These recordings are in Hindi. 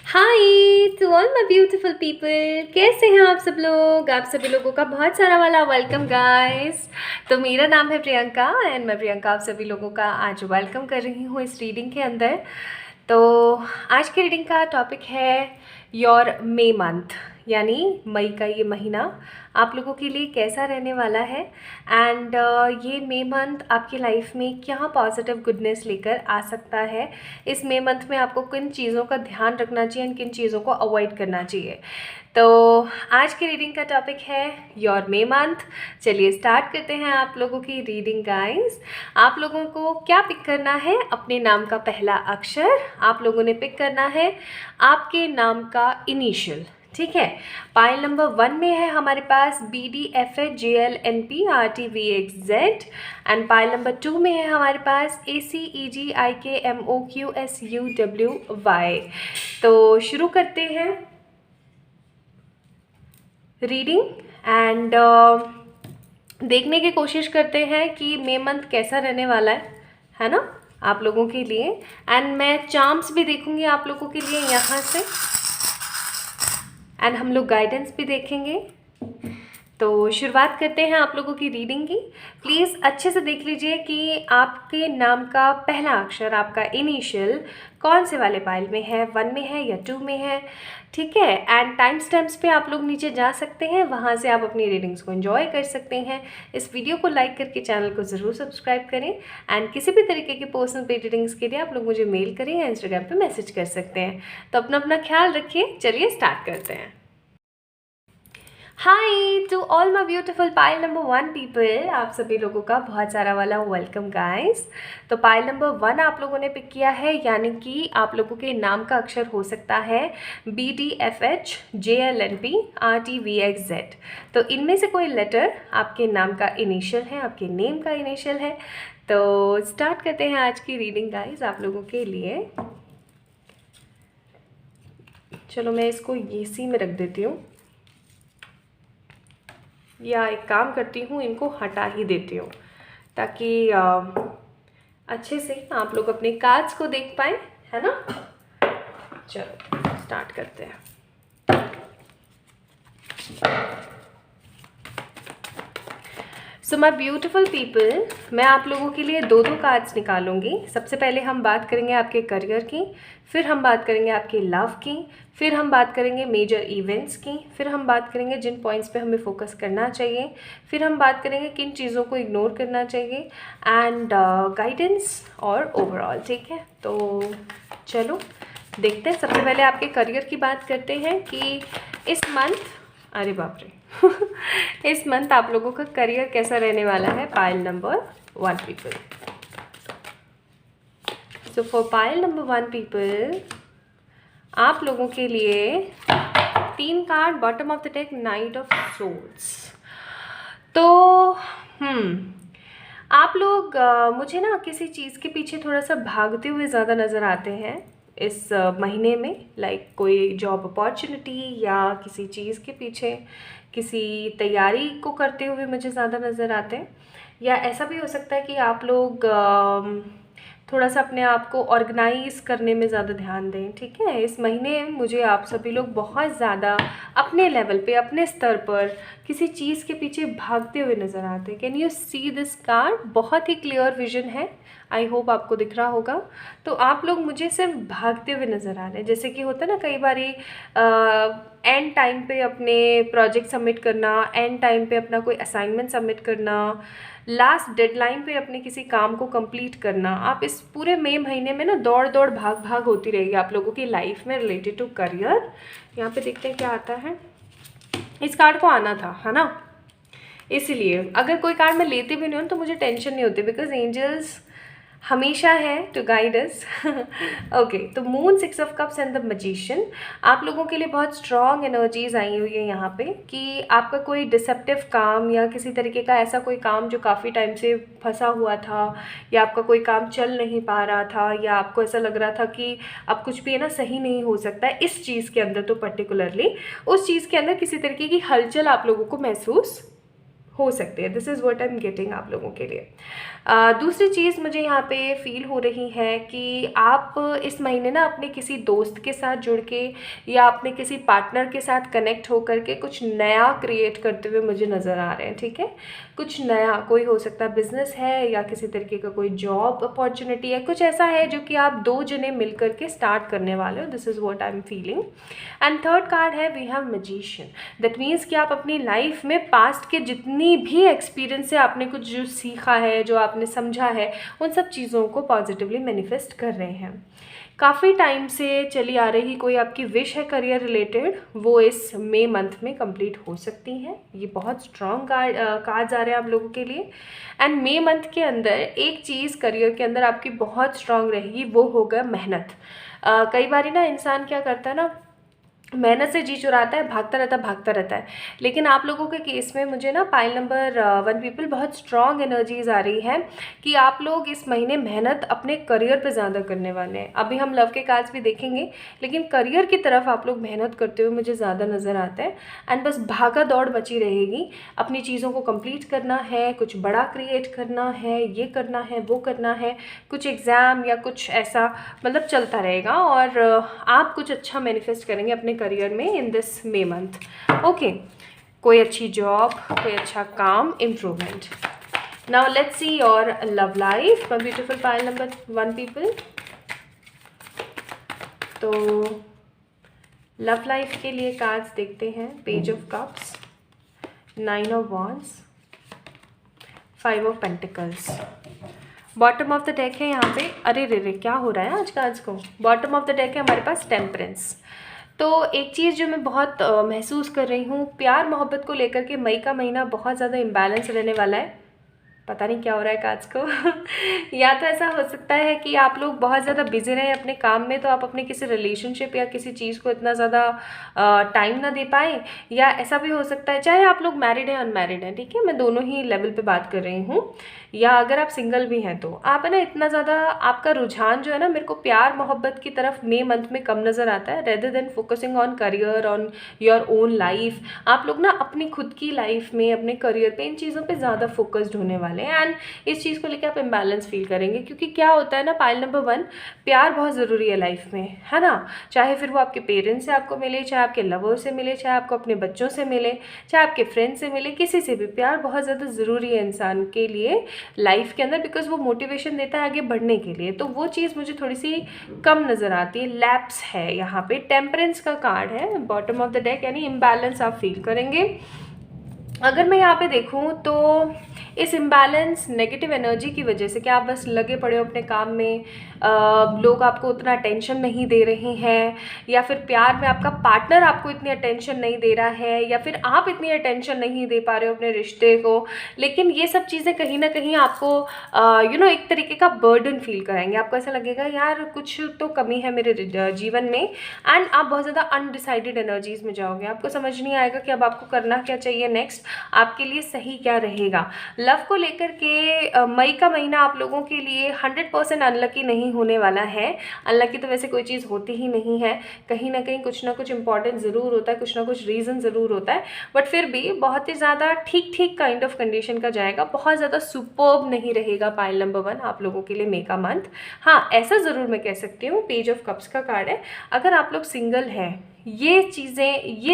Hi to all my beautiful people, कैसे हैं आप सब लोग। आप सभी लोगों का बहुत सारा वाला वेलकम गाइस। तो मेरा नाम है प्रियंका एंड मैं प्रियंका आप सभी लोगों का आज वेलकम कर रही हूँ इस रीडिंग के अंदर। तो आज की रीडिंग का टॉपिक है योर मे मंथ, यानी मई का ये महीना आप लोगों के लिए कैसा रहने वाला है एंड ये मे मंथ आपकी लाइफ में क्या पॉजिटिव गुडनेस लेकर आ सकता है। इस मे मंथ में आपको किन चीज़ों का ध्यान रखना चाहिए एंड किन चीज़ों को अवॉइड करना चाहिए। तो आज की रीडिंग का टॉपिक है योर मे मंथ। चलिए स्टार्ट करते हैं आप लोगों की रीडिंग गाइस। आप लोगों को क्या पिक करना है, अपने नाम का पहला अक्षर आप लोगों ने पिक करना है, आपके नाम का इनिशियल। ठीक है, पाइल नंबर 1 में है हमारे पास BDFHJLNPRTVXZ एंड पाइल नंबर 2 में है हमारे पास ACEGIKMOQSUWY। तो शुरू करते हैं रीडिंग एंड देखने की कोशिश करते हैं कि मे मंथ कैसा रहने वाला है ना आप लोगों के लिए। एंड मैं चार्म्स भी देखूंगी आप लोगों के लिए यहाँ से एंड हम लोग गाइडेंस भी देखेंगे। तो शुरुआत करते हैं आप लोगों की रीडिंग की। प्लीज़ अच्छे से देख लीजिए कि आपके नाम का पहला अक्षर, आपका इनिशियल कौन से वाले पाइल में है, 1 में है या 2 में है। ठीक है, एंड टाइम स्टैम्प्स पे आप लोग नीचे जा सकते हैं, वहाँ से आप अपनी रीडिंग्स को एंजॉय कर सकते हैं। इस वीडियो को लाइक करके चैनल को ज़रूर सब्सक्राइब करें एंड किसी भी तरीके की पर्सनल पेड रीडिंग्स के लिए आप लोग मुझे मेल करें या इंस्टाग्राम पे मैसेज कर सकते हैं। तो अपना अपना ख्याल रखिए। चलिए स्टार्ट करते हैं। Hi to all my beautiful pile number 1 people, आप सभी लोगों का बहुत सारा वाला वेलकम गाइस। तो पाइल नंबर 1 आप लोगों ने पिक किया है, यानी कि आप लोगों के नाम का अक्षर हो सकता है BDFHJLNPRTVXZ। तो इनमें से कोई लेटर आपके नाम का इनिशियल है, आपके नेम का इनिशियल है। तो स्टार्ट करते हैं आज की रीडिंग गाइस आप लोगों के लिए। चलो मैं इसको इसी में रख देती हूँ, या एक काम करती हूँ इनको हटा ही देती हूँ ताकि अच्छे से आप लोग अपने कार्ड्स को देख पाए, है ना। चलो स्टार्ट करते हैं। सो माय ब्यूटीफुल पीपल, मैं आप लोगों के लिए दो कार्ड्स निकालूंगी। सबसे पहले हम बात करेंगे आपके करियर की, फिर हम बात करेंगे आपके लव की, फिर हम बात करेंगे मेजर इवेंट्स की, फिर हम बात करेंगे जिन पॉइंट्स पे हमें फोकस करना चाहिए, फिर हम बात करेंगे किन चीज़ों को इग्नोर करना चाहिए एंड गाइडेंस और ओवरऑल। ठीक है, तो चलो देखते हैं। सबसे पहले आपके करियर की बात करते हैं कि इस मंथ, अरे बाप रे इस मंथ आप लोगों का करियर कैसा रहने वाला है। Pile number 1 people. So for pile number 1 people आप लोगों के लिए 3 card, bottom of the deck Knight of Souls. तो आप लोग मुझे ना किसी चीज़ के पीछे थोड़ा सा भागते हुए ज़्यादा नज़र आते हैं इस महीने में। लाइक कोई जॉब अपॉर्चुनिटी या किसी चीज़ के पीछे किसी तैयारी को करते हुए मुझे ज़्यादा नज़र आते हैं। या ऐसा भी हो सकता है कि आप लोग थोड़ा सा अपने आप को ऑर्गेनाइज करने में ज़्यादा ध्यान दें। ठीक है, इस महीने मुझे आप सभी लोग बहुत ज़्यादा अपने लेवल पे, अपने स्तर पर किसी चीज़ के पीछे भागते हुए नज़र आते हैं। Can you see this card? बहुत ही क्लियर विजन है, आई होप आपको दिख रहा होगा। तो आप लोग मुझे सिर्फ भागते हुए नज़र आ रहे हैं। जैसे कि होता है ना कई बारी एंड टाइम पे अपने प्रोजेक्ट सबमिट करना, एंड टाइम पे अपना कोई असाइनमेंट सबमिट करना, लास्ट डेडलाइन पे अपने किसी काम को कंप्लीट करना। आप इस पूरे मई महीने में ना दौड़ दौड़ भाग भाग होती रहेगी आप लोगों की लाइफ में रिलेटेड टू करियर। यहाँ पे देखते हैं क्या आता है। इस कार्ड को आना था, है ना, इसलिए अगर कोई कार्ड मैं लेती भी नहीं हूँ तो मुझे टेंशन नहीं होती, बिकॉज एंजल्स हमेशा है टू गाइड अस। ओके, तो moon, 6 of cups and the magician. आप लोगों के लिए बहुत स्ट्रॉन्ग एनर्जीज आई हुई है यहाँ पे कि आपका कोई डिसेप्टिव काम या किसी तरीके का ऐसा कोई काम जो काफ़ी टाइम से फंसा हुआ था, या आपका कोई काम चल नहीं पा रहा था, या आपको ऐसा लग रहा था कि अब कुछ भी है ना सही नहीं हो सकता है इस चीज़ के अंदर, तो पर्टिकुलरली उस चीज़ के अंदर किसी तरीके की हलचल आप लोगों को महसूस हो सकते हैं। This is what I am getting आप लोगों के लिए। दूसरी चीज़ मुझे यहाँ पे फील हो रही है कि आप इस महीने ना अपने किसी दोस्त के साथ जुड़ के या अपने किसी पार्टनर के साथ कनेक्ट होकर के कुछ नया क्रिएट करते हुए मुझे नज़र आ रहे हैं, ठीक है। कुछ नया, कोई हो सकता है बिजनेस है या किसी तरीके का कोई जॉब अपॉर्चुनिटी है, कुछ ऐसा है जो कि आप 2 जने मिल करके स्टार्ट करने वाले हो। This is what I am feeling. And third card है we have magician. That means कि आप अपनी लाइफ में पास्ट के जितनी भी एक्सपीरियंस से आपने कुछ जो सीखा है, जो आपने समझा है, उन सब चीज़ों को पॉजिटिवली मैनिफेस्ट कर रहे हैं। काफ़ी टाइम से चली आ रही कोई आपकी विश है करियर रिलेटेड, वो इस मई मंथ में कंप्लीट हो सकती हैं। ये बहुत स्ट्रॉन्ग कार्ड्स आ रहे हैं आप लोगों के लिए। एंड मई मंथ के अंदर एक चीज़ करियर के अंदर आपकी बहुत स्ट्रॉन्ग रहेगी, वो होगा मेहनत। कई बार ना इंसान क्या करता है ना, मेहनत से जी चुराता है, भागता रहता है। लेकिन आप लोगों के केस में मुझे ना पाइल नंबर 1 पीपल बहुत स्ट्रॉन्ग एनर्जीज आ रही हैं कि आप लोग इस महीने मेहनत अपने करियर पे ज़्यादा करने वाले हैं। अभी हम लव के कार्ड्स भी देखेंगे, लेकिन करियर की तरफ आप लोग मेहनत करते हुए मुझे ज़्यादा नज़र आता है। एंड बस भागा दौड़ बची रहेगी, अपनी चीज़ों को कंप्लीट करना है, कुछ बड़ा क्रिएट करना है, ये करना है, वो करना है, कुछ एग्ज़ाम या कुछ ऐसा मतलब चलता रहेगा और आप कुछ अच्छा मैनिफेस्ट करेंगे अपने करियर में in this May month. Okay, कोई अच्छी जॉब, कोई अच्छा काम, improvement. Now let's see your love life, my beautiful pile number 1 people. तो लव लाइफ के लिए कार्ड्स देखते हैं। Page of cups, 9 of wands, 5 of pentacles. Bottom of the deck है यहाँ पे, अरे रे क्या हो रहा है आज कार्ड्स को। बॉटम ऑफ द डेक है हमारे पास टेम्परेंस। तो एक चीज़ जो मैं बहुत महसूस कर रही हूँ, प्यार मोहब्बत को लेकर के मई का महीना बहुत ज़्यादा इम्बैलेंस रहने वाला है। पता नहीं क्या हो रहा है कार्ड्स को या तो ऐसा हो सकता है कि आप लोग बहुत ज़्यादा बिजी रहें अपने काम में, तो आप अपने किसी रिलेशनशिप या किसी चीज़ को इतना ज़्यादा टाइम ना दे पाएँ, या ऐसा भी हो सकता है चाहे आप लोग मैरिड हैं अनमैरिड हैं, ठीक है, मैं दोनों ही लेवल पे बात कर रही हूँ, या अगर आप सिंगल भी हैं तो आप है ना इतना ज़्यादा आपका रुझान जो है ना, मेरे को प्यार मोहब्बत की तरफ मई मंथ में कम नज़र आता है, rather than focusing on career, on your own life. आप लोग ना अपनी खुद की लाइफ में, अपने करियर पे, इन चीज़ों पे ज़्यादा फोकस्ड होने वाले हैं। एंड इस चीज़ को लेकर आप इम्बैलेंस फील करेंगे, क्योंकि क्या होता है ना पाइल नंबर 1, प्यार बहुत ज़रूरी है लाइफ में, है ना। चाहे फिर वो आपके पेरेंट्स से आपको मिले, चाहे आपके लवर से मिले, चाहे आपको अपने बच्चों से मिले, चाहे आपके फ्रेंड से मिले, किसी से भी प्यार बहुत ज़्यादा ज़रूरी है इंसान के लिए लाइफ के अंदर, बिकॉज वो मोटिवेशन देता है आगे बढ़ने के लिए। तो वो चीज़ मुझे थोड़ी सी कम नज़र आती है, लैप्स है यहाँ पे। टेम्परेंस का कार्ड है बॉटम ऑफ द डेक, यानी इम्बैलेंस आप फील करेंगे। अगर मैं यहाँ पे देखूँ तो इस इम्बैलेंस नेगेटिव एनर्जी की वजह से, क्या आप बस लगे पड़े हो अपने काम में, लोग आपको उतना अटेंशन नहीं दे रहे हैं, या फिर प्यार में आपका पार्टनर आपको इतनी अटेंशन नहीं दे रहा है, या फिर आप इतनी अटेंशन नहीं दे पा रहे हो अपने रिश्ते को। लेकिन ये सब चीज़ें कहीं ना कहीं आपको एक तरीके का बर्डन फील कराएंगे। आपको ऐसा लगेगा यार कुछ तो कमी है मेरे जीवन में, एंड आप बहुत ज़्यादा अनडिसाइडेड एनर्जीज में जाओगे। आपको समझ नहीं आएगा कि अब आपको करना क्या चाहिए, नेक्स्ट आपके लिए सही क्या रहेगा। लव को लेकर के मई का महीना आप लोगों के लिए 100% अनलकी नहीं होने वाला है। अनलकी तो वैसे कोई चीज़ होती ही नहीं है, कहीं ना कहीं कुछ ना कुछ इंपॉर्टेंट ज़रूर होता है, कुछ ना कुछ रीज़न ज़रूर होता है, बट फिर भी बहुत ही ज़्यादा ठीक ठीक काइंड ऑफ कंडीशन का जाएगा, बहुत ज़्यादा सुपर्ब नहीं रहेगा पाइल नंबर 1 आप लोगों के लिए मई का मंथ। हाँ, ऐसा ज़रूर मैं कह सकती हूँ, पेज ऑफ कप्स का कार्ड है, अगर आप लोग सिंगल हैं, ये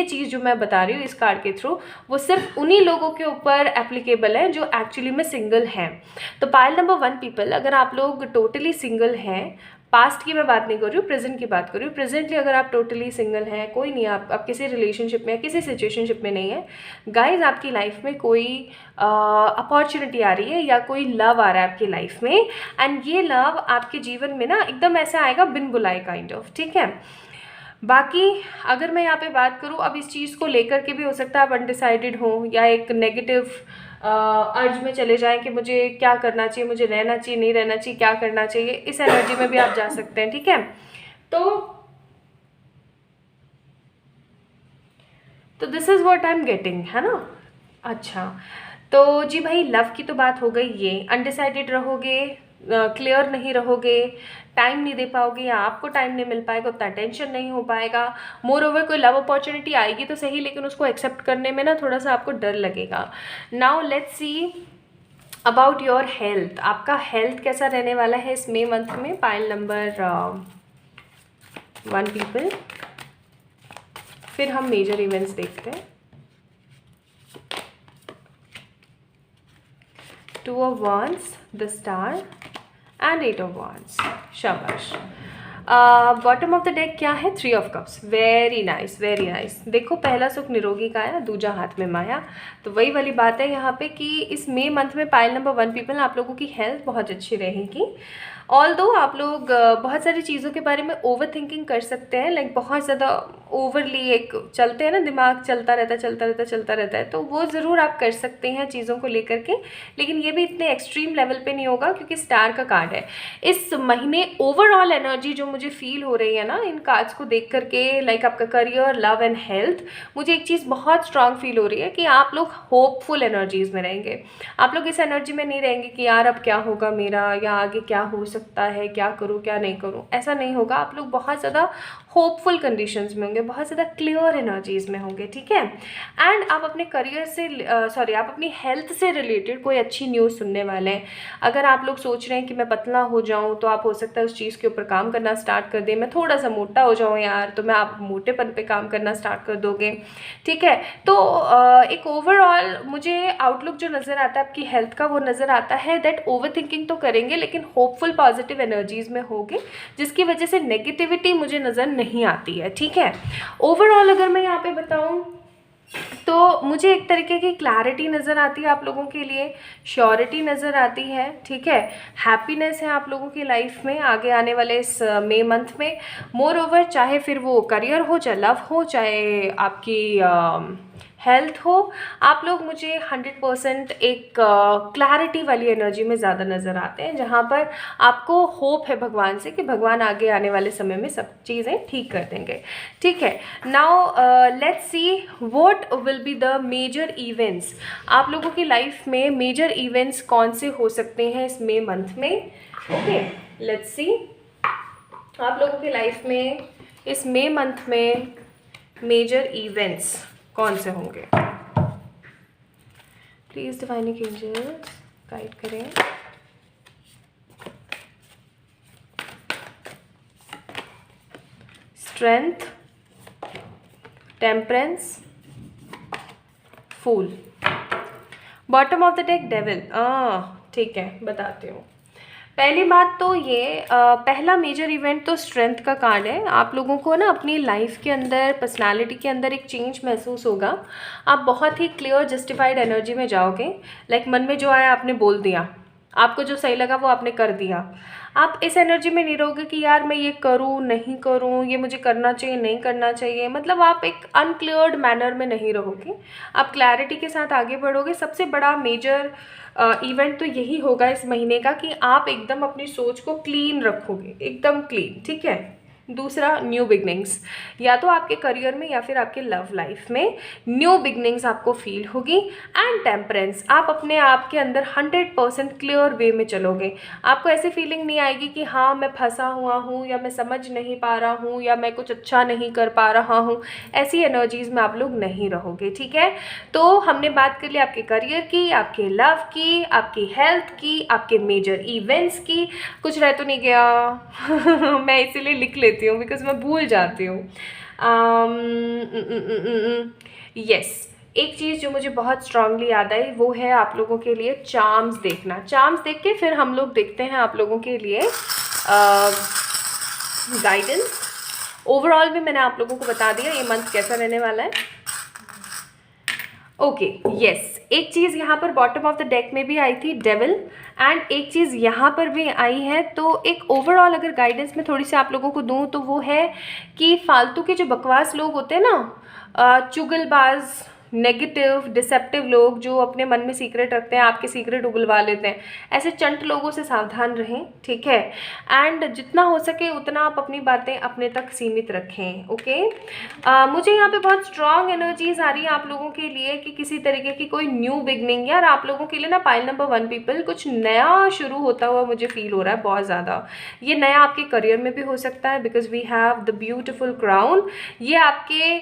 चीज़ जो मैं बता रही हूँ इस कार्ड के थ्रू, वो सिर्फ उन्हीं लोगों के ऊपर एप्लीकेबल है जो एक्चुअली में सिंगल हैं। तो पाइल नंबर 1 पीपल, अगर आप लोग टोटली सिंगल हैं, पास्ट की मैं बात नहीं कर रही हूँ, प्रेजेंट की बात कर रही हूँ। प्रेजेंटली अगर आप टोटली सिंगल हैं, कोई नहीं, आप किसी रिलेशनशिप में, किसी सिचुएशनशिप में नहीं है, गाइज आपकी लाइफ में कोई अपॉर्चुनिटी आ रही है या कोई लव आ रहा है आपकी लाइफ में, एंड ये लव आपके जीवन में ना एकदम ऐसा आएगा बिन बुलाए काइंड ऑफ, ठीक है। बाकी अगर मैं यहाँ पे बात करूँ, अब इस चीज़ को लेकर के भी हो सकता है आप अनडिसाइडेड हो या एक नेगेटिव अर्ज में चले जाएं कि मुझे क्या करना चाहिए, मुझे रहना चाहिए, नहीं रहना चाहिए, क्या करना चाहिए, इस एनर्जी में भी आप जा सकते हैं, ठीक है। तो this is what I am getting, है ना। अच्छा, तो जी भाई लव की तो बात हो गई, ये अनडिसाइडेड रहोगे, क्लियर नहीं रहोगे, टाइम नहीं दे पाओगे या आपको टाइम नहीं मिल पाएगा, उतना टेंशन नहीं हो पाएगा। मोर ओवर कोई लव अपॉर्चुनिटी आएगी तो सही, लेकिन उसको एक्सेप्ट करने में ना थोड़ा सा आपको डर लगेगा। Now let's see about your health. आपका हेल्थ कैसा रहने वाला है इस मई मंथ में? Pile number 1 people. फिर हम मेजर इवेंट्स देखते हैं। 2 of Wands, the Star and 8 of Wands। शाबाश। बॉटम ऑफ द डेक क्या है? 3 of Cups। Very nice, very nice. देखो, पहला सुख निरोगी का आया, दूजा हाथ में माया। तो वही वाली बात है यहाँ पे कि इस मई मंथ में पाइल नंबर 1 पीपल आप लोगों की हेल्थ बहुत अच्छी रहेगी। ऑल्दो आप लोग बहुत सारी चीज़ों के बारे में ओवर थिंकिंग कर सकते हैं, लाइक बहुत ज़्यादा ओवरली एक चलते हैं ना, दिमाग चलता रहता है, तो वो ज़रूर आप कर सकते हैं चीज़ों को लेकर के, लेकिन ये भी इतने एक्सट्रीम लेवल पे नहीं होगा क्योंकि स्टार का कार्ड है। इस महीने ओवरऑल एनर्जी जो मुझे फील हो रही है ना इन कार्ड्स को देख करके, लाइक आपका करियर, लव एंड हेल्थ, मुझे एक चीज़ बहुत स्ट्रांग फील हो रही है कि आप लोग होपफुल एनर्जीज़ में रहेंगे। आप लोग इस एनर्जी में नहीं रहेंगे कि यार अब क्या होगा मेरा, या आगे क्या हो सकता है, क्या करूँ क्या नहीं करूँ, ऐसा नहीं होगा। आप लोग बहुत ज़्यादा होपफुल कंडीशंस में होंगे, बहुत ज़्यादा क्लियर एनर्जीज़ में होंगे, ठीक है। एंड आप अपने करियर से आप अपनी हेल्थ से रिलेटेड कोई अच्छी न्यूज़ सुनने वाले हैं। अगर आप लोग सोच रहे हैं कि मैं पतला हो जाऊं, तो आप हो सकता है उस चीज़ के ऊपर काम करना स्टार्ट कर दें। मैं थोड़ा सा मोटा हो जाऊं यार, तो मैं आप मोटेपन पे काम करना स्टार्ट कर दोगे, ठीक है। तो एक ओवरऑल मुझे आउटलुक जो नज़र आता है आपकी हेल्थ का, वो नज़र आता है दैट ओवर थिंकिंग तो करेंगे लेकिन होपफुल पॉजिटिव एनर्जीज़ में होंगे, जिसकी वजह से नेगेटिविटी मुझे नज़र नहीं आती है, ठीक है। ओवरऑल अगर मैं यहाँ पे बताऊँ तो मुझे एक तरीके की क्लैरिटी नज़र आती है आप लोगों के लिए, श्योरिटी नज़र आती है, ठीक है। हैप्पीनेस है आप लोगों की लाइफ में आगे आने वाले इस मई मंथ में। मोर ओवर, चाहे फिर वो करियर हो, चाहे लव हो, चाहे आपकी हेल्थ हो, आप लोग मुझे 100% एक क्लैरिटी वाली एनर्जी में ज़्यादा नज़र आते हैं, जहाँ पर आपको होप है भगवान से कि भगवान आगे आने वाले समय में सब चीज़ें ठीक कर देंगे, ठीक है। Now let's see what will be the major events. आप लोगों की लाइफ में मेजर इवेंट्स कौन से हो सकते हैं इस मई मंथ में? ओके, लेट्स सी आप लोगों की लाइफ में इस मई मंथ में मेजर इवेंट्स कौन से होंगे। प्लीज डिवाइन एंजल्स गाइड करें। Strength, temperance, fool. Bottom of the deck devil. ठीक है, बताती हूँ। पहली बात तो ये पहला मेजर इवेंट तो स्ट्रेंथ का कार्ड है। आप लोगों को ना अपनी लाइफ के अंदर, पर्सनालिटी के अंदर एक चेंज महसूस होगा। आप बहुत ही क्लियर जस्टिफाइड एनर्जी में जाओगे, लाइक मन में जो आया आपने बोल दिया, आपको जो सही लगा वो आपने कर दिया। आप इस एनर्जी में नहीं रहोगे कि यार मैं ये करूँ नहीं करूँ, ये मुझे करना चाहिए नहीं करना चाहिए, मतलब आप एक अनक्लियर्ड मैनर में नहीं रहोगे, आप क्लैरिटी के साथ आगे बढ़ोगे। सबसे बड़ा मेजर इवेंट तो यही होगा इस महीने का कि आप एकदम अपनी सोच को क्लीन रखोगे, एकदम क्लीन, ठीक है। दूसरा, न्यू बिगनिंग्स, या तो आपके करियर में या फिर आपके लव लाइफ में न्यू बिगनिंग्स आपको फील होगी। एंड टेम्परेंस, आप अपने आप के अंदर 100% क्लियर वे में चलोगे। आपको ऐसी फीलिंग नहीं आएगी कि हाँ मैं फंसा हुआ हूँ, या मैं समझ नहीं पा रहा हूँ, या मैं कुछ अच्छा नहीं कर पा रहा हूँ। ऐसी एनर्जीज़ में आप लोग नहीं रहोगे, ठीक है। तो हमने बात कर ली आपके करियर की, आपके लव की, आपकी हेल्थ की, आपके मेजर इवेंट्स की। कुछ रह तो नहीं गया? मैं इसीलिए लिख लेती हूँ बिकॉज मैं भूल जाती हूँ। यस, एक चीज़ जो मुझे बहुत स्ट्रांगली याद आई वो है आप लोगों के लिए चार्म्स देखना। चार्म्स देख के फिर हम लोग देखते हैं आप लोगों के लिए गाइडेंस। ओवरऑल भी मैंने आप लोगों को बता दिया ये मंथ कैसा रहने वाला है। ओके, यस, एक चीज़ यहाँ पर बॉटम ऑफ द डेक में भी आई थी, डेविल, एंड एक चीज़ यहाँ पर भी आई है। तो एक ओवरऑल अगर गाइडेंस में थोड़ी सी आप लोगों को दूँ तो वो है कि फालतू के जो बकवास लोग होते हैं ना, चुगलबाज नेगेटिव डिसेप्टिव लोग जो अपने मन में सीक्रेट रखते हैं, आपके सीक्रेट उगलवा लेते हैं, ऐसे चंट लोगों से सावधान रहें, ठीक है। एंड जितना हो सके उतना आप अपनी बातें अपने तक सीमित रखें, ओके। मुझे यहाँ पे बहुत स्ट्रॉन्ग एनर्जीज आ रही है आप लोगों के लिए कि किसी तरीके की कोई न्यू बिगनिंग, यार आप लोगों के लिए ना पाइल नंबर 1 पीपल, कुछ नया शुरू होता हुआ मुझे फील हो रहा है बहुत ज़्यादा। ये नया आपके करियर में भी हो सकता है, because we have the beautiful crown. ये आपके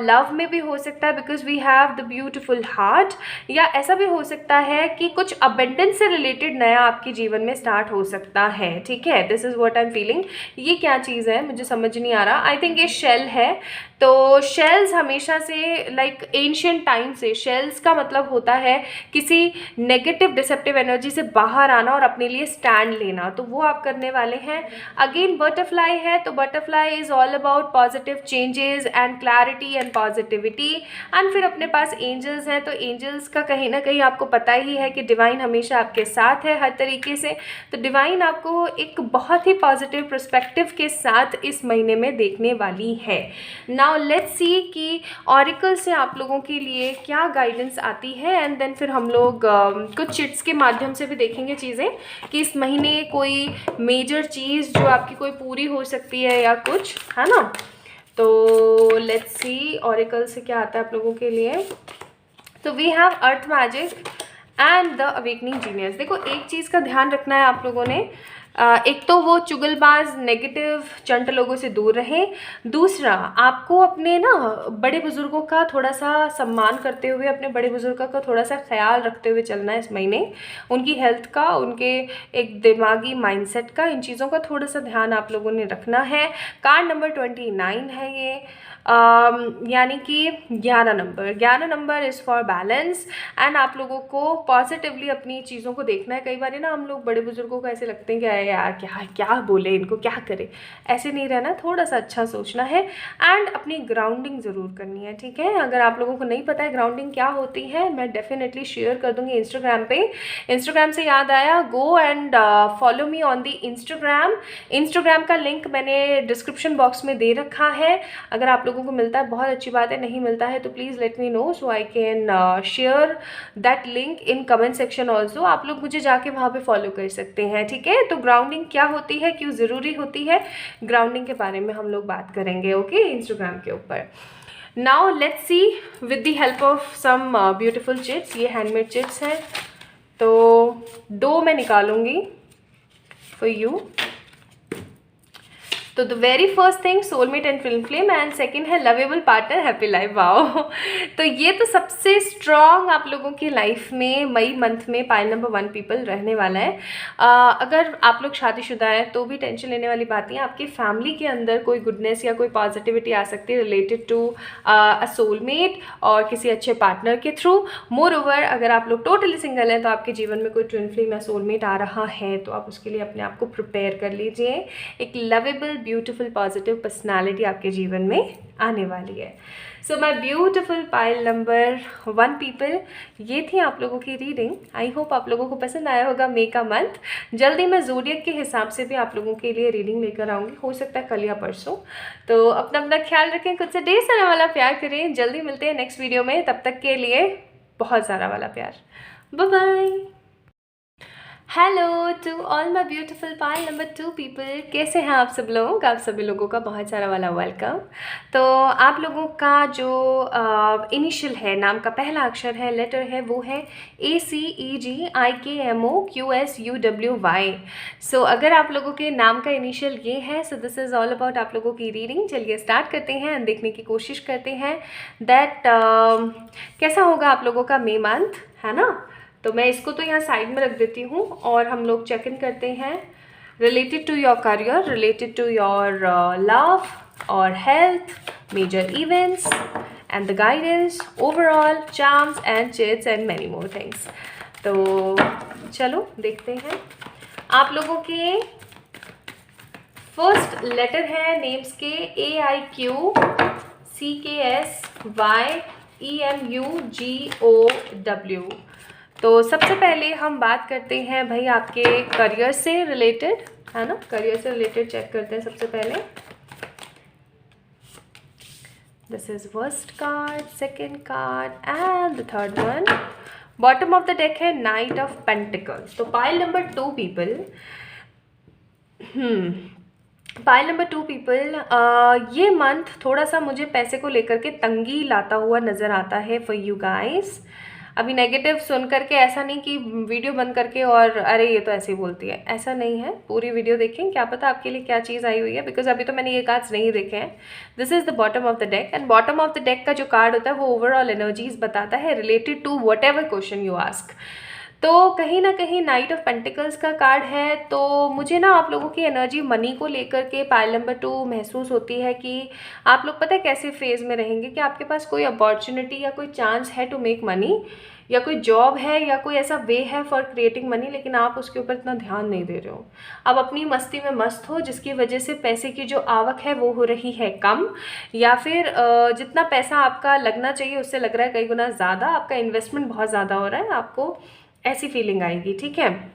लव में भी हो सकता है, because we have the beautiful heart. या ऐसा भी हो सकता है कि कुछ अबेंडेंस से रिलेटेड नया आपके जीवन में स्टार्ट हो सकता है, ठीक है। This is what I am feeling. ये क्या चीज़ है मुझे समझ नहीं आ रहा। आई थिंक ये शेल है। तो शेल्स हमेशा से लाइक एंशिएंट टाइम से, शेल्स का मतलब होता है किसी नेगेटिव डिसेप्टिव एनर्जी से बाहर आना और अपने लिए स्टैंड लेना, तो वो आप करने वाले हैं। अगेन बटरफ्लाई है, तो butterfly is all about positive changes and clarity and positivity. And फिर अपने पास एंजल्स हैं, तो एंजल्स का कहीं ना कहीं आपको पता ही है कि डिवाइन हमेशा आपके साथ है हर तरीके से। तो डिवाइन आपको एक बहुत ही पॉजिटिव पर्सपेक्टिव के साथ इस महीने में देखने वाली है। नाउ लेट्स सी कि ऑरिकल से आप लोगों के लिए क्या गाइडेंस आती है, एंड देन फिर हम लोग कुछ चिट्स के माध्यम से भी देखेंगे चीज़ें कि इस महीने कोई मेजर चीज़ जो आपकी कोई पूरी हो सकती है या कुछ, है ना। तो लेट्स सी ऑरिकल से क्या आता है आप लोगों के लिए। तो we have earth magic and the awakening genius. देखो एक चीज़ का ध्यान रखना है आप लोगों ने, एक तो वो चुगलबाज नेगेटिव चंट लोगों से दूर रहें। दूसरा, आपको अपने ना बड़े बुजुर्गों का थोड़ा सा सम्मान करते हुए, अपने बड़े बुजुर्गों का थोड़ा सा ख्याल रखते हुए चलना है इस महीने। उनकी हेल्थ का, उनके एक दिमागी माइंडसेट का, इन चीज़ों का थोड़ा सा ध्यान आप लोगों ने रखना है। कार्ड नंबर 29 है ये, यानी कि 11 number is for balance. And आप लोगों को पॉजिटिवली अपनी चीज़ों को देखना है। कई बार ना हम लोग बड़े बुजुर्गों को ऐसे लगते हैं कि यार क्या क्या बोले इनको, क्या करे, ऐसे नहीं रहना, थोड़ा सा अच्छा सोचना है। एंड अपनी ग्राउंडिंग ज़रूर करनी है, ठीक है। अगर आप लोगों को नहीं पता है ग्राउंडिंग क्या होती है, मैं डेफिनेटली शेयर कर दूँगी इंस्टाग्राम पे। इंस्टाग्राम से याद आया, go and follow me on the Instagram का लिंक मैंने डिस्क्रिप्शन बॉक्स में दे रखा है। अगर आप लोगों को मिलता है बहुत अच्छी बात है, नहीं मिलता है तो please let me know so I can share that link in comment section also. आप लोग मुझे जाके वहाँ पे फॉलो कर सकते हैं, ठीक है। तो ग्राउंडिंग क्या होती है, क्यों ज़रूरी होती है, ग्राउंडिंग के बारे में हम लोग बात करेंगे, ओके, इंस्टाग्राम के ऊपर। Now let's see with the help of some beautiful chits. ये हैंडमेड चिट्स हैं, तो 2 मैं निकालूंगी फॉर यू। तो the very first thing soulmate and film flame, and second है lovable partner happy life. Wow, तो ये तो सबसे स्ट्रॉन्ग आप लोगों की लाइफ में मई मंथ में पाइल नंबर 1 पीपल रहने वाला है। अगर आप लोग शादीशुदा हैं तो भी टेंशन लेने वाली बात नहीं है। आपकी फैमिली के अंदर कोई गुडनेस या कोई पॉजिटिविटी आ सकती है रिलेटेड टू अ सोलमेट और किसी अच्छे पार्टनर के थ्रू। मोर ओवर, अगर आप लोग टोटली सिंगल हैं तो आपके जीवन में कोई ट्विन फ्लेम या सोलमेट आ रहा है तो आप उसके लिए अपने आप को प्रिपेयर कर लीजिए। एक लवेबल ब्यूटीफुल पॉजिटिव पर्सनालिटी आपके जीवन में आने वाली है। So my beautiful pile number 1 people, ये थी आप लोगों की रीडिंग। आई होप आप लोगों को पसंद आया होगा मई का मंथ। जल्दी मैं ज़ोडिएक के हिसाब से भी आप लोगों के लिए रीडिंग लेकर आऊँगी, हो सकता है कल या परसों। तो अपना ख्याल रखें, खुद से ढेर सारा वाला प्यार करें। जल्दी मिलते हैं नेक्स्ट वीडियो में, तब तक के लिए बहुत सारा वाला प्यार। Bye bye. Hello to all my beautiful pile number 2 people, कैसे हैं आप सब लोग। आप सभी लोगों का बहुत सारा वाला वेलकम। तो आप लोगों का जो इनिशियल है, नाम का पहला अक्षर है, लेटर है, वो है ACEGIKMOQSUWY। सो अगर आप लोगों के नाम का इनिशियल ये है, so this is all about आप लोगों की रीडिंग। चलिए स्टार्ट करते हैं, देखने की कोशिश करते हैं दैट कैसा होगा आप लोगों का मई मंथ, है ना। तो मैं इसको तो यहाँ साइड में रख देती हूँ और हम लोग चेक इन करते हैं related to your career, related to your love और health, major events and the guidance, overall charms and chits and many more things. तो चलो देखते हैं। आप लोगों के फर्स्ट लेटर है नेम्स के AIQCKSYEMUGOW। तो सबसे पहले हम बात करते हैं भाई आपके करियर से रिलेटेड, है ना। करियर से रिलेटेड चेक करते हैं सबसे पहले। This is first card, second card and the third one. Bottom of the deck है नाइट ऑफ पेंटिकल्स। तो pile number 2 people, pile number 2 people, ये मंथ थोड़ा सा मुझे पैसे को लेकर के तंगी लाता हुआ नज़र आता है फॉर यू गाइस। अभी नेगेटिव सुन करके ऐसा नहीं कि वीडियो बंद करके और अरे ये तो ऐसे ही बोलती है, ऐसा नहीं है। पूरी वीडियो देखें, क्या पता आपके लिए क्या चीज़ आई हुई है, बिकॉज अभी तो मैंने ये कार्ड्स नहीं देखे हैं। This is the bottom of the deck and bottom of the deck का जो कार्ड होता है वो ओवरऑल एनर्जीज बताता है related to whatever question you ask. तो कहीं ना कहीं नाइट ऑफ पेंटिकल्स का कार्ड है, तो मुझे ना आप लोगों की एनर्जी मनी को लेकर के पाइल नंबर 2 महसूस होती है कि आप लोग पता है कैसे फेज़ में रहेंगे कि आपके पास कोई अपॉर्चुनिटी या कोई चांस है टू मेक मनी, या कोई जॉब है या कोई ऐसा वे है फॉर क्रिएटिंग मनी, लेकिन आप उसके ऊपर इतना ध्यान नहीं दे रहे हो। आप अपनी मस्ती में मस्त हो, जिसकी वजह से पैसे की जो आवक है वो हो रही है कम, या फिर जितना पैसा आपका लगना चाहिए उससे लग रहा है कई गुना ज़्यादा, आपका इन्वेस्टमेंट बहुत ज़्यादा हो रहा है, आपको ऐसी फीलिंग आएगी, ठीक है।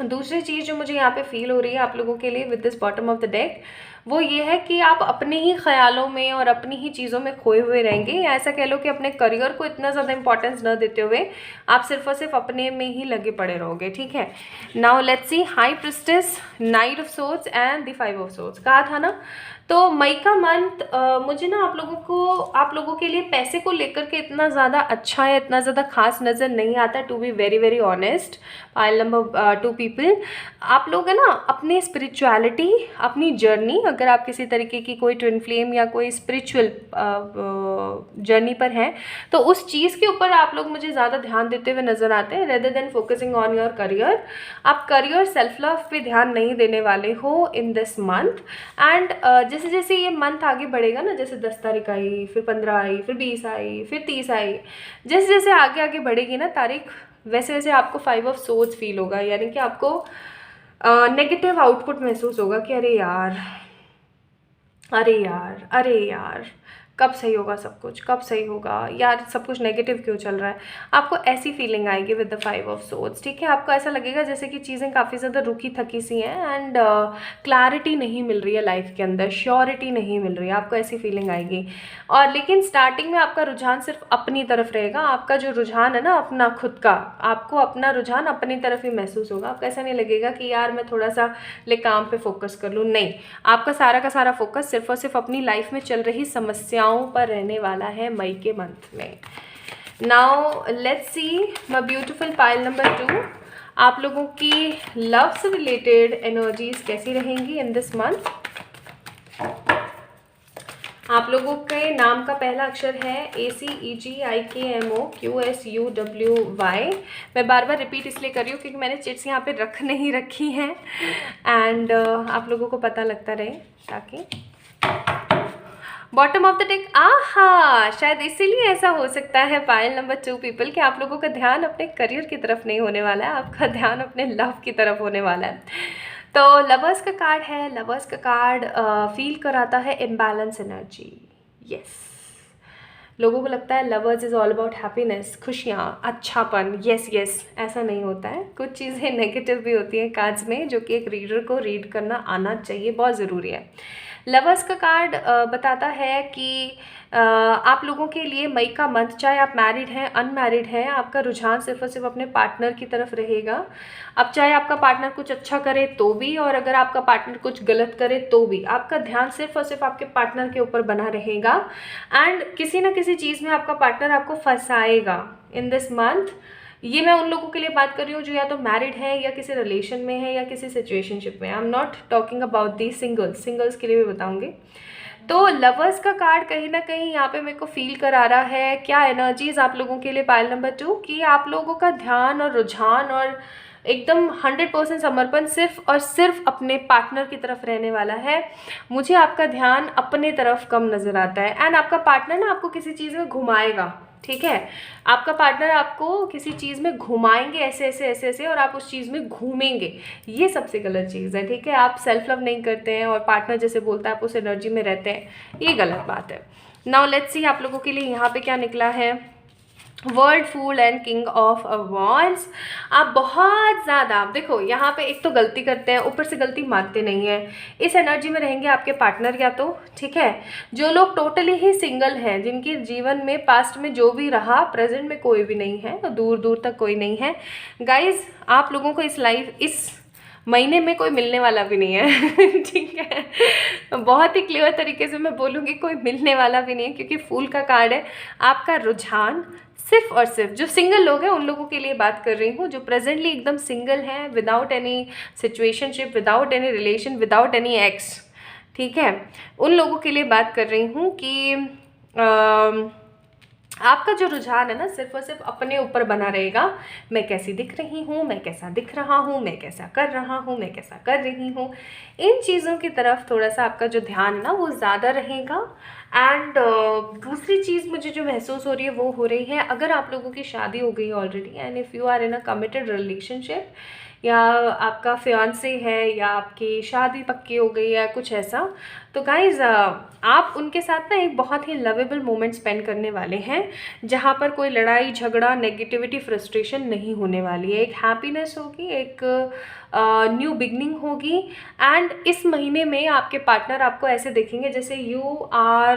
दूसरी चीज़ जो मुझे यहाँ पे फील हो रही है आप लोगों के लिए with this bottom of the deck, वो ये है कि आप अपने ही ख्यालों में और अपनी ही चीज़ों में खोए हुए रहेंगे, या ऐसा कह लो कि अपने करियर को इतना ज़्यादा इंपॉर्टेंस न देते हुए आप सिर्फ और सिर्फ अपने में ही लगे पड़े रहोगे, ठीक है। Now let's C high priestess, night of swords and the 5 of swords. कहा था ना, तो मई का मंथ मुझे ना आप लोगों के लिए पैसे को लेकर के इतना ज़्यादा अच्छा है, इतना ज़्यादा खास नज़र नहीं आता, to be very very honest. Pile number 2 people, आप लोग है ना अपनी स्पिरिचुअलिटी, अपनी जर्नी, अगर आप किसी तरीके की कोई ट्विन फ्लेम या कोई स्पिरिचुअल जर्नी पर हैं, तो उस चीज़ के ऊपर आप लोग मुझे ज़्यादा ध्यान देते हुए नज़र आते हैं rather than focusing on your career. आप करियर सेल्फ लव पे ध्यान नहीं देने वाले हो इन दिस मंथ। एंड जैसे जैसे ये मंथ आगे बढ़ेगा ना, जैसे 10 तारीख आई, फिर 15 आई, फिर 20 आई, फिर 30 आई, जैसे जैसे आगे आगे बढ़ेगी ना तारीख, वैसे वैसे आपको 5 ऑफ सोर्ड्स फील होगा, यानी कि आपको नेगेटिव आउटपुट महसूस होगा कि अरे यार, अरे यार, अरे यार, कब सही होगा सब कुछ, कब सही होगा यार, सब कुछ नेगेटिव क्यों चल रहा है। आपको ऐसी फीलिंग आएगी विद द 5 ऑफ सोर्ड्स, ठीक है। आपको ऐसा लगेगा जैसे कि चीज़ें काफ़ी ज़्यादा रुकी थकी सी हैं एंड क्लैरिटी नहीं मिल रही है लाइफ के अंदर, श्योरिटी नहीं मिल रही है, आपको ऐसी फीलिंग आएगी। और लेकिन स्टार्टिंग में आपका रुझान सिर्फ अपनी तरफ रहेगा, आपका जो रुझान है ना अपना खुद का, आपको अपना रुझान अपनी तरफ ही महसूस होगा। आपको ऐसा नहीं लगेगा कि यार मैं थोड़ा सा ले काम पे फोकस कर लूँ, नहीं, आपका सारा का सारा फोकस सिर्फ और सिर्फ अपनी लाइफ में चल रही समस्याओं पर रहने वाला है मई के मंथ में। Now let's see my beautiful pile number 2, आप लोगों की लव से रिलेटेड एनर्जीज कैसी रहेंगी इन दिस मंथ। आप लोगों के नाम का पहला अक्षर है ACEGIKMOQSUWY। मैं बार बार रिपीट इसलिए कर रही हूँ क्योंकि मैंने चिट्स यहाँ पे रख नहीं रखी हैं एंड आप लोगों को पता लगता रहे, ताकि बॉटम ऑफ द डेक, आहा, शायद इसीलिए ऐसा हो सकता है पाइल नंबर 2 पीपल कि आप लोगों का ध्यान अपने करियर की तरफ नहीं होने वाला है, आपका ध्यान अपने लव की तरफ होने वाला है। तो लवर्स का कार्ड है, लवर्स का कार्ड फील कराता है इम्बैलेंस एनर्जी। यस, लोगों को लगता है lovers is all about happiness, खुशियाँ, अच्छापन। यस यस, ऐसा नहीं होता है, कुछ चीज़ें नेगेटिव भी होती हैं कार्ड्स में, जो कि एक रीडर को रीड करना आना चाहिए, बहुत ज़रूरी है। लवर्स का कार्ड बताता है कि आप लोगों के लिए मई का मंथ, चाहे आप मैरिड हैं अनमैरिड हैं, आपका रुझान सिर्फ और सिर्फ अपने पार्टनर की तरफ रहेगा। अब चाहे आपका पार्टनर कुछ अच्छा करे तो भी, और अगर आपका पार्टनर कुछ गलत करे तो भी, आपका ध्यान सिर्फ और सिर्फ आपके पार्टनर के ऊपर बना रहेगा। एंड किसी ना किसी चीज़ में आपका पार्टनर आपको फंसाएगा इन दिस मंथ। ये मैं उन लोगों के लिए बात कर रही हूँ जो या तो मैरिड है या किसी रिलेशन में है या किसी सिचुएशनशिप में। I am not talking about the singles के लिए भी बताऊंगी। तो लवर्स का कार्ड कहीं ना कहीं यहाँ पे मेरे को फील करा रहा है क्या एनर्जीज आप लोगों के लिए पाइल नंबर 2, कि आप लोगों का ध्यान और रुझान और एकदम 100% समर्पण सिर्फ और सिर्फ अपने पार्टनर की तरफ रहने वाला है। मुझे आपका ध्यान अपने तरफ कम नज़र आता है एंड आपका पार्टनर ना आपको किसी चीज़ में घुमाएगा, ठीक है। आपका पार्टनर आपको किसी चीज़ में घुमाएंगे ऐसे ऐसे ऐसे ऐसे, और आप उस चीज़ में घूमेंगे, ये सबसे गलत चीज़ है, ठीक है। आप सेल्फ लव नहीं करते हैं और पार्टनर जैसे बोलता है आप उस एनर्जी में रहते हैं, ये गलत बात है। नाउ लेट्स सी आप लोगों के लिए यहाँ पे क्या निकला है। World fool and king of awards. आप बहुत ज़्यादा, देखो यहाँ पे एक तो गलती करते हैं, ऊपर से गलती मानते नहीं हैं। इस एनर्जी में रहेंगे आपके पार्टनर या तो, ठीक है। जो लोग टोटली ही सिंगल हैं, जिनके जीवन में पास्ट में जो भी रहा, प्रेजेंट में कोई भी नहीं है, तो दूर दूर तक कोई नहीं है गाइज, आप लोगों को इस महीने में कोई मिलने वाला भी नहीं है ठीक है, बहुत ही क्लियर तरीके से मैं बोलूँगी, कोई मिलने वाला भी नहीं है, क्योंकि फूल का कार्ड है। आपका रुझान सिर्फ और सिर्फ जो सिंगल लोग हैं उन लोगों के लिए बात कर रही हूँ, जो प्रेजेंटली एकदम सिंगल हैं, without any situationship, without any relation, without any x, ठीक है, उन लोगों के लिए बात कर रही हूँ कि आपका जो रुझान है ना सिर्फ और सिर्फ अपने ऊपर बना रहेगा। मैं कैसी दिख रही हूँ, मैं कैसा दिख रहा हूँ, मैं कैसा कर रहा हूँ, मैं कैसा कर रही हूँ, इन चीज़ों की तरफ थोड़ा सा आपका जो ध्यान है ना वो ज़्यादा रहेगा। एंड दूसरी चीज़ मुझे जो महसूस हो रही है वो हो रही है, अगर आप लोगों की शादी हो गई है already, and if you are in a committed relationship, या आपका फियांसे है, या आपकी शादी पक्की हो गई है, कुछ ऐसा, तो गाइज़ आप उनके साथ ना एक बहुत ही लवेबल मोमेंट स्पेंड करने वाले हैं, जहाँ पर कोई लड़ाई झगड़ा, नेगेटिविटी, फ्रस्ट्रेशन नहीं होने वाली है। एक हैप्पीनेस होगी, एक न्यू बिगनिंग होगी। एंड इस महीने में आपके पार्टनर आपको ऐसे देखेंगे जैसे यू आर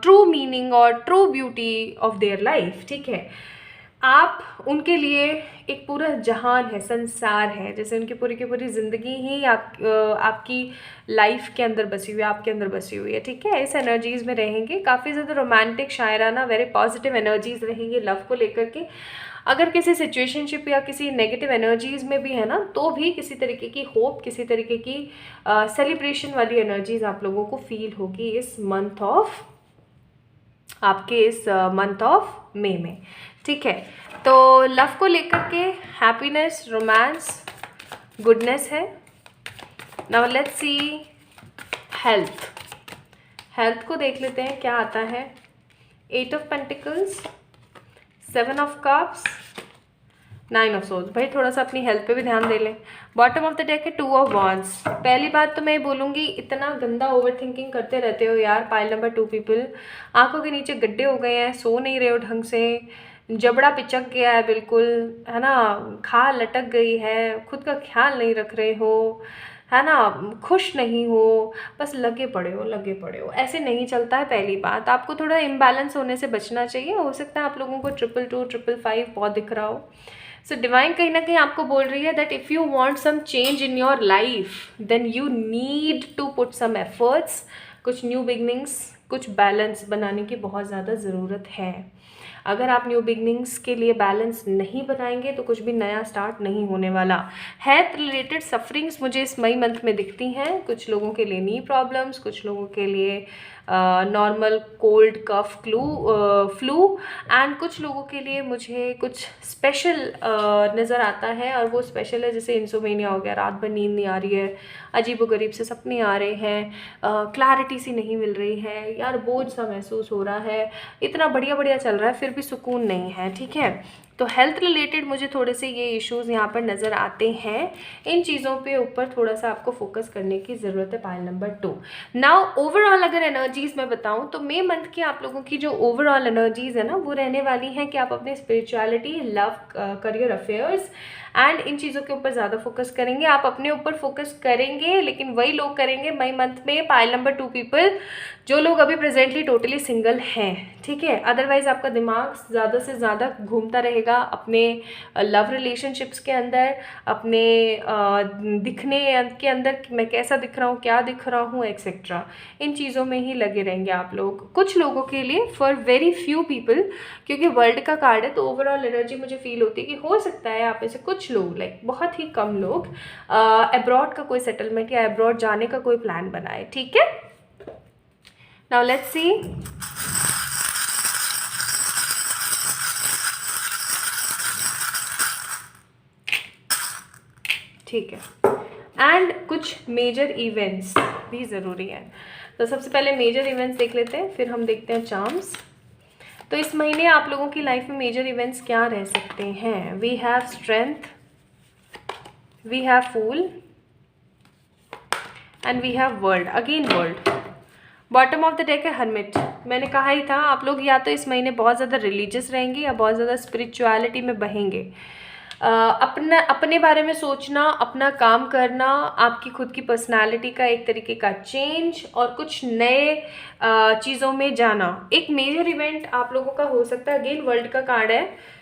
ट्रू मीनिंग और true beauty of their life, ठीक है। आप उनके लिए एक पूरा जहान है, संसार है, जैसे उनकी पूरी की पूरी ज़िंदगी ही आपकी लाइफ के अंदर बसी हुई है, आपके अंदर बसी हुई है, ठीक है। इस एनर्जीज़ में रहेंगे, काफ़ी ज़्यादा रोमांटिक, शायराना, वेरी पॉजिटिव एनर्जीज़ रहेंगी लव को लेकर के। अगर किसी सिचुएशनशिप या किसी नेगेटिव एनर्जीज़ में भी है ना, तो भी किसी तरीके की होप, किसी तरीके की सेलिब्रेशन वाली एनर्जीज़ आप लोगों को फील होगी इस मंथ ऑफ, आपके इस मंथ ऑफ मे में, ठीक है। तो लव को लेकर के हैप्पीनेस, रोमांस, गुडनेस है। Now let's C health. Health को देख लेते हैं क्या आता है। 8 of pentacles, 7 of cups, 9 of swords. भाई थोड़ा सा अपनी हेल्थ पे भी ध्यान दे लें। बॉटम ऑफ द डेक है 2 ऑफ वॉन्ड्स। पहली बात तो मैं बोलूँगी, इतना गंदा ओवर थिंकिंग करते रहते हो यार, पाइल नंबर 2 पीपल। आंखों के नीचे गड्ढे हो गए हैं, सो नहीं रहे हो ढंग से, जबड़ा पिचक गया है बिल्कुल, है ना, खाल लटक गई है, खुद का ख्याल नहीं रख रहे हो, है ना, खुश नहीं हो, बस लगे पड़े हो, लगे पड़े हो, ऐसे नहीं चलता है। पहली बात, आपको थोड़ा इम्बैलेंस होने से बचना चाहिए। हो सकता है आप लोगों को 222, 555 बहुत दिख रहा हो। सो डिवाइन कहीं ना कहीं आपको बोल रही है that if you want some change in your life then you need to put some efforts. कुछ न्यू बिगनिंग्स, कुछ बैलेंस बनाने की बहुत ज़्यादा ज़रूरत है। अगर आप न्यू बिगनिंग्स के लिए बैलेंस नहीं बनाएंगे तो कुछ भी नया स्टार्ट नहीं होने वाला। हेल्थ रिलेटेड सफरिंग्स मुझे इस मई मंथ में दिखती हैं। कुछ लोगों के लिए नी प्रॉब्लम्स, कुछ लोगों के लिए normal cold cough flu and कुछ लोगों के लिए मुझे कुछ स्पेशल नज़र आता है। और वो स्पेशल है जैसे इंसोमेनिया हो गया, रात भर नींद नहीं आ रही है, अजीबोगरीब से सपने आ रहे हैं, क्लैरिटी सी नहीं मिल रही है, यार बोझ सा महसूस हो रहा है, इतना बढ़िया बढ़िया चल रहा है फिर भी सुकून नहीं है, ठीक है। तो हेल्थ रिलेटेड मुझे थोड़े से ये इश्यूज़ यहाँ पर नज़र आते हैं। इन चीज़ों पे ऊपर थोड़ा सा आपको फोकस करने की ज़रूरत है। Pile number 2। नाउ ओवरऑल अगर एनर्जीज़ मैं बताऊँ तो मे मंथ की आप लोगों की जो ओवरऑल एनर्जीज़ है ना वो रहने वाली हैं कि आप अपने spirituality, love, career affairs and in चीज़ों के ऊपर ज़्यादा फोकस करेंगे। आप अपने ऊपर फोकस करेंगे, लेकिन वही लोग करेंगे मई मंथ में, पाइल नंबर 2 पीपल, जो लोग अभी प्रेजेंटली टोटली सिंगल हैं, ठीक है। अदरवाइज आपका दिमाग ज़्यादा से ज़्यादा घूमता रहेगा अपने लव रिलेशनशिप्स के अंदर, अपने दिखने के अंदर, मैं कैसा दिख रहा हूँ, क्या दिख रहा हूँ, एक्सेट्रा, इन चीज़ों में ही लगे रहेंगे आप लोग। कुछ लोगों के लिए, फॉर वेरी फ्यू पीपल, क्योंकि वर्ल्ड का कार्ड है तो ओवरऑल एनर्जी मुझे फील होती है कि हो सकता है आप में से कुछ लोग, लाइक बहुत ही कम लोग, अब्रॉड का कोई सेटलमेंट या अब्रॉड जाने का कोई प्लान बनाए, ठीक है। नाउ लेट्स सी ठीक है। एंड कुछ मेजर इवेंट्स भी ज़रूरी है। तो सबसे पहले मेजर इवेंट्स देख लेते हैं, फिर हम देखते हैं चार्म्स। तो इस महीने आप लोगों की लाइफ में मेजर इवेंट्स क्या रह सकते हैं। We have strength, we have fool and we have world. Again world, bottom of the deck है हर्मिट। मैंने कहा ही था आप लोग या तो इस महीने बहुत ज़्यादा रिलीजियस रहेंगे या बहुत ज़्यादा स्पिरिचुअलिटी में बहेंगे। अपने बारे में सोचना, अपना काम करना, आपकी खुद की पर्सनालिटी का एक तरीके का चेंज और कुछ नए चीज़ों में जाना। एक मेजर इवेंट आप लोगों का हो सकता है। अगेन वर्ल्ड का कार्ड है,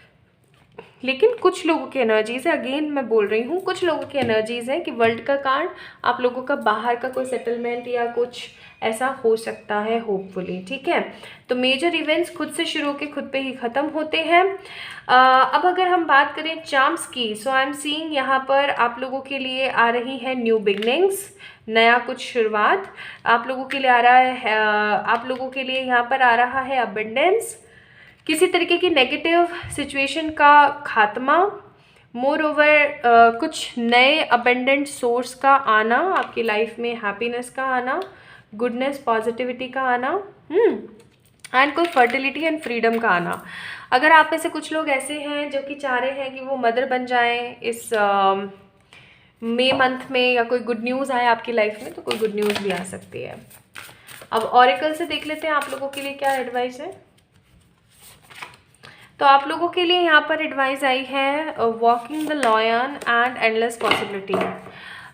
लेकिन कुछ लोगों की एनर्जीज है, अगेन मैं बोल रही हूँ कुछ लोगों की एनर्जीज है कि वर्ल्ड का कार्ड आप लोगों का बाहर का कोई सेटलमेंट या कुछ ऐसा हो सकता है होपफुली। ठीक है, तो मेजर इवेंट्स खुद से शुरू होकर खुद पे ही ख़त्म होते हैं। अब अगर हम बात करें चार्म्स की, सो आई एम सीइंग यहाँ पर आप लोगों के लिए आ रही है न्यू बिगनिंग्स, नया कुछ शुरुआत आप लोगों के लिए आ रहा है। आप लोगों के लिए यहाँ पर आ रहा है अबंडेंस, किसी तरीके की नेगेटिव सिचुएशन का खात्मा, मोर ओवर कुछ नए अबंडेंट सोर्स का आना, आपकी लाइफ में हैप्पीनेस का आना, गुडनेस पॉजिटिविटी का आना, एंड कोई फर्टिलिटी एंड फ्रीडम का आना। अगर आप में से कुछ लोग ऐसे हैं जो कि चाह रहे हैं कि वो मदर बन जाएं इस मई मंथ में, या कोई गुड न्यूज़ आए आपकी लाइफ में, तो कोई गुड न्यूज़ भी आ सकती है। अब ऑरेकल से देख लेते हैं आप लोगों के लिए क्या एडवाइस है। तो आप लोगों के लिए यहाँ पर एडवाइस आई है walking the lion and endless possibility.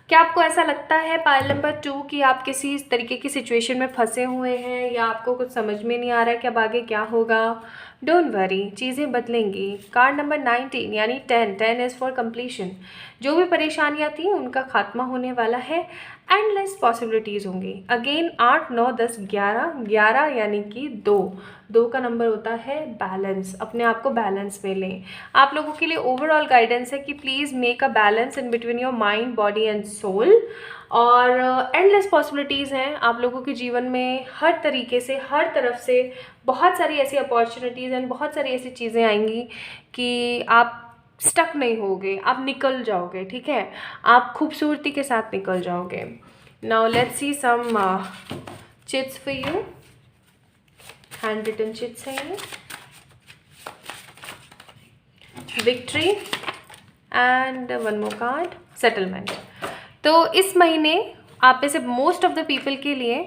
क्या आपको ऐसा लगता है पाइल नंबर 2 कि आप किसी तरीके की सिचुएशन में फंसे हुए हैं या आपको कुछ समझ में नहीं आ रहा है कि अब आगे क्या होगा? डोंट वरी, चीज़ें बदलेंगी। कार्ड नंबर 19 यानी 10 इज़ फॉर कंप्लीशन। जो भी परेशानियाँ थी उनका खात्मा होने वाला है, एंडलेस पॉसिबिलिटीज़ होंगी। अगेन 8 9 10 11 यानी कि 2 का नंबर होता है बैलेंस। अपने आप को बैलेंस में लें। आप लोगों के लिए ओवरऑल गाइडेंस है कि please make a balance in between your mind, body and soul. और एंडलेस पॉसिबिलिटीज़ हैं आप लोगों के जीवन में, हर तरीके से, हर तरफ से बहुत सारी ऐसी अपॉर्चुनिटीज़ एंड बहुत सारी ऐसी चीज़ें आएंगी कि आप स्टक नहीं होगे, आप निकल जाओगे। ठीक है, आप खूबसूरती के साथ निकल जाओगे। Now let's see some chits for you. Hand written chits हैं ये। Victory and one more card, settlement. तो इस महीने आप में से मोस्ट ऑफ द पीपल के लिए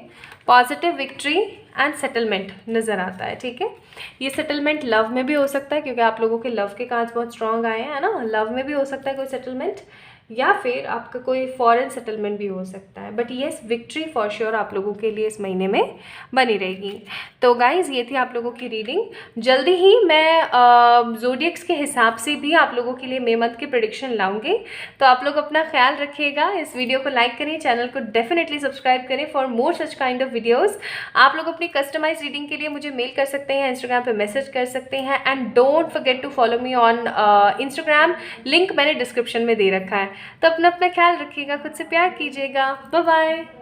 पॉजिटिव विक्ट्री एंड सेटलमेंट नज़र आता है। ठीक है, ये सेटलमेंट लव में भी हो सकता है क्योंकि आप लोगों के लव के कार्ड्स बहुत स्ट्रॉन्ग आए हैं ना। लव में भी हो सकता है कोई सेटलमेंट, या फिर आपका कोई फॉरेन सेटलमेंट भी हो सकता है। But yes, victory for sure आप लोगों के लिए इस महीने में बनी रहेगी। तो गाइज़, ये थी आप लोगों की रीडिंग। जल्दी ही मैं ज़ोडिएक्स के हिसाब से भी आप लोगों के लिए मई मंथ की प्रेडिक्शन लाऊंगी। तो आप लोग अपना ख्याल रखिएगा। इस वीडियो को लाइक करें, चैनल को डेफिनेटली सब्सक्राइब करें for more such kind of videos. आप लोग अपनी कस्टमाइज रीडिंग के लिए मुझे मेल कर सकते हैं, इंस्टाग्राम पर मैसेज कर सकते हैं। And don't forget to follow me on Instagram, link मैंने डिस्क्रिप्शन में दे रखा है। तो अपना ख्याल रखिएगा, खुद से प्यार कीजिएगा। Bye bye.